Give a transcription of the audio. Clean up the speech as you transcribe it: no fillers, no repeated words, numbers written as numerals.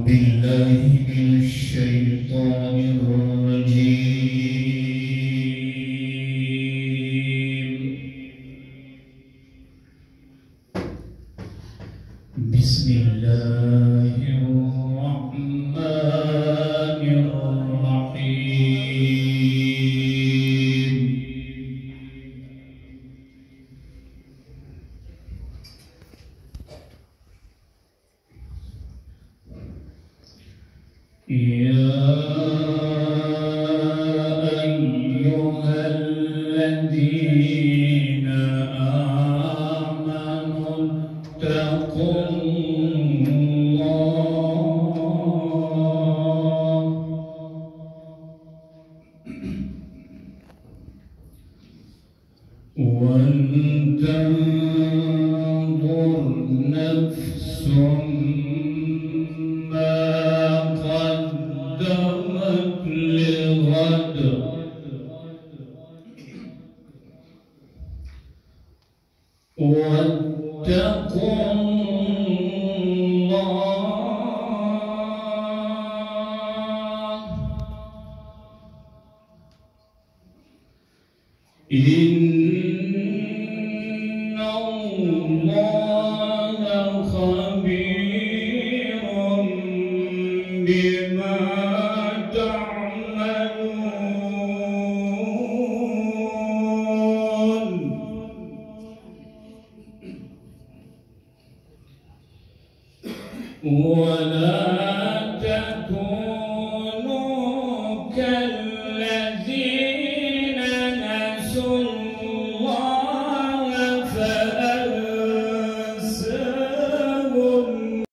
بالله من الشيطان الرجيم. بسم الله الرحمن الرحيم. يا أيها الذين آمنوا اتقوا الله ولتنظر نفس قدمت لغد واتقوا الله إن الله خبير بما تعملون. ولا تكونوا